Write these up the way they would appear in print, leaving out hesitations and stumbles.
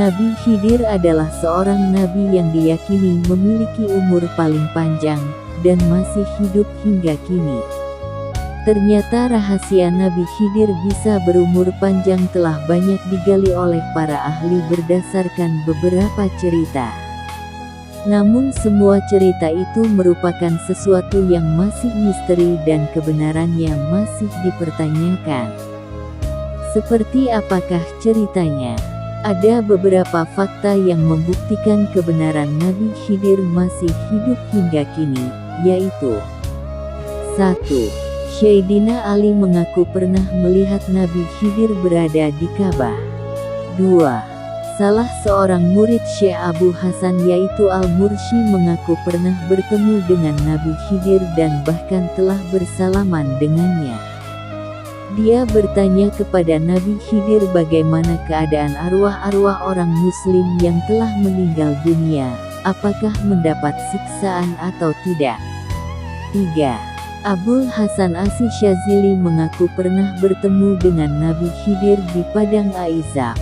Nabi Khidir adalah seorang nabi yang diyakini memiliki umur paling panjang, dan masih hidup hingga kini. Ternyata rahasia Nabi Khidir bisa berumur panjang telah banyak digali oleh para ahli berdasarkan beberapa cerita. Namun semua cerita itu merupakan sesuatu yang masih misteri dan kebenarannya masih dipertanyakan. Seperti apakah ceritanya? Ada beberapa fakta yang membuktikan kebenaran Nabi Khidir masih hidup hingga kini, yaitu 1. Sayyidina Ali mengaku pernah melihat Nabi Khidir berada di Ka'bah. 2. Salah seorang murid Syekh Abu Hasan yaitu Al-Mursi mengaku pernah bertemu dengan Nabi Khidir dan bahkan telah bersalaman dengannya. Dia bertanya kepada Nabi Khidir bagaimana keadaan arwah-arwah orang muslim yang telah meninggal dunia, apakah mendapat siksaan atau tidak. 3. Abul Hasan Asy-Syadzili mengaku pernah bertemu dengan Nabi Khidir di Padang Aizab.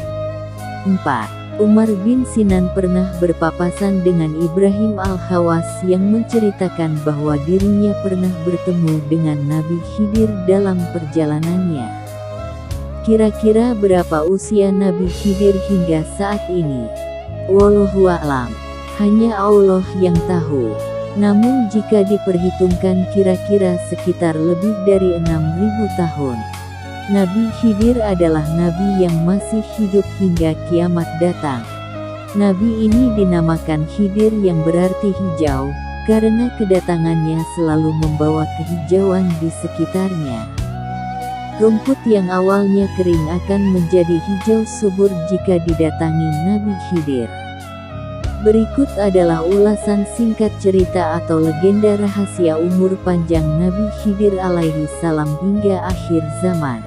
4. Umar bin Sinan pernah berpapasan dengan Ibrahim Al-Khawas yang menceritakan bahwa dirinya pernah bertemu dengan Nabi Khidir dalam perjalanannya. Kira-kira berapa usia Nabi Khidir hingga saat ini? Wallahu a'lam. Hanya Allah yang tahu. Namun jika diperhitungkan kira-kira sekitar lebih dari 6.000 tahun. Nabi Khidir adalah nabi yang masih hidup hingga kiamat datang. Nabi ini dinamakan Khidir yang berarti hijau, karena kedatangannya selalu membawa kehijauan di sekitarnya. Rumput yang awalnya kering akan menjadi hijau subur jika didatangi Nabi Khidir. Berikut adalah ulasan singkat cerita atau legenda rahasia umur panjang Nabi Khidir alaihi salam hingga akhir zaman.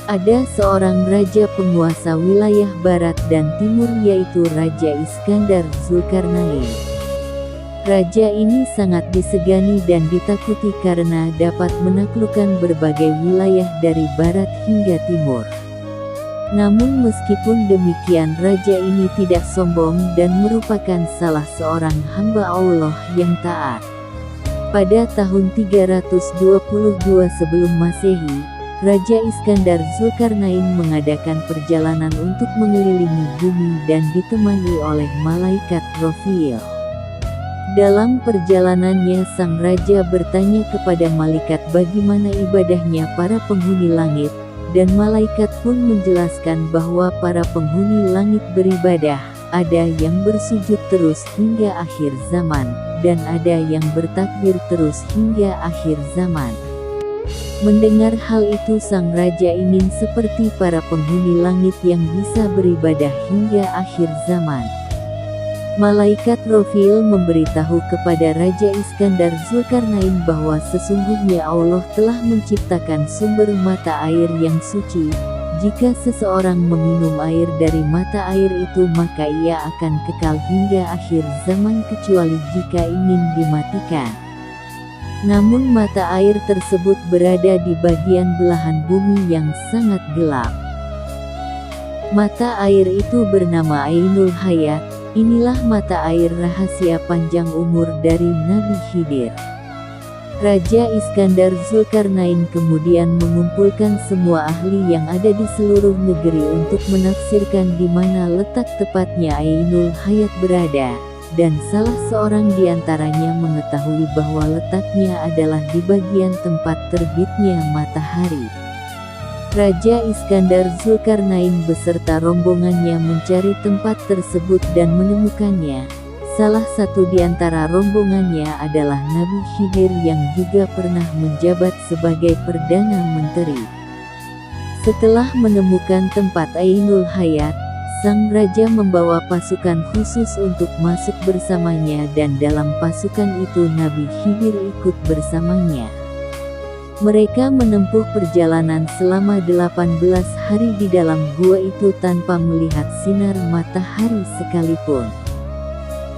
Ada seorang raja penguasa wilayah barat dan timur yaitu Raja Iskandar Zulkarnain. Raja ini sangat disegani dan ditakuti karena dapat menaklukkan berbagai wilayah dari barat hingga timur. Namun meskipun demikian raja ini tidak sombong dan merupakan salah seorang hamba Allah yang taat. Pada tahun 322 sebelum Masehi, Raja Iskandar Zulkarnain mengadakan perjalanan untuk mengelilingi bumi dan ditemani oleh malaikat Rofil. Dalam perjalanannya sang raja bertanya kepada malaikat bagaimana ibadahnya para penghuni langit, dan malaikat pun menjelaskan bahwa para penghuni langit beribadah, ada yang bersujud terus hingga akhir zaman, dan ada yang bertakbir terus hingga akhir zaman. Mendengar hal itu sang raja ingin seperti para penghuni langit yang bisa beribadah hingga akhir zaman. Malaikat Rofil memberitahu kepada Raja Iskandar Zulkarnain bahwa sesungguhnya Allah telah menciptakan sumber mata air yang suci. Jika seseorang meminum air dari mata air itu maka ia akan kekal hingga akhir zaman kecuali jika ingin dimatikan. Namun mata air tersebut berada di bagian belahan bumi yang sangat gelap. Mata air itu bernama Ainul Hayat. Inilah mata air rahasia panjang umur dari Nabi Khidir. Raja Iskandar Zulkarnain kemudian mengumpulkan semua ahli yang ada di seluruh negeri untuk menafsirkan di mana letak tepatnya Ainul Hayat berada. Dan salah seorang di antaranya mengetahui bahwa letaknya adalah di bagian tempat terbitnya matahari. Raja Iskandar Zulkarnain beserta rombongannya mencari tempat tersebut dan menemukannya. Salah satu di antara rombongannya adalah Nabi Khidir yang juga pernah menjabat sebagai Perdana Menteri. Setelah menemukan tempat Ainul Hayat, sang raja membawa pasukan khusus untuk masuk bersamanya dan dalam pasukan itu Nabi Khidir ikut bersamanya. Mereka menempuh perjalanan selama 18 hari di dalam gua itu tanpa melihat sinar matahari sekalipun.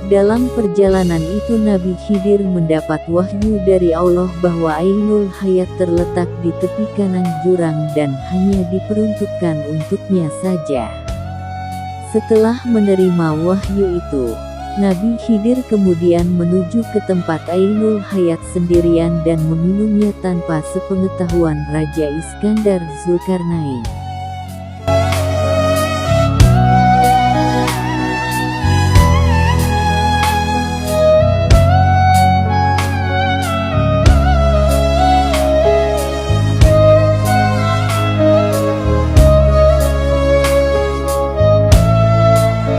Dalam perjalanan itu Nabi Khidir mendapat wahyu dari Allah bahwa Ainul Hayat terletak di tepi kanan jurang dan hanya diperuntukkan untuknya saja. Setelah menerima wahyu itu, Nabi Khidir kemudian menuju ke tempat Ainul Hayat sendirian dan meminumnya tanpa sepengetahuan Raja Iskandar Zulkarnain.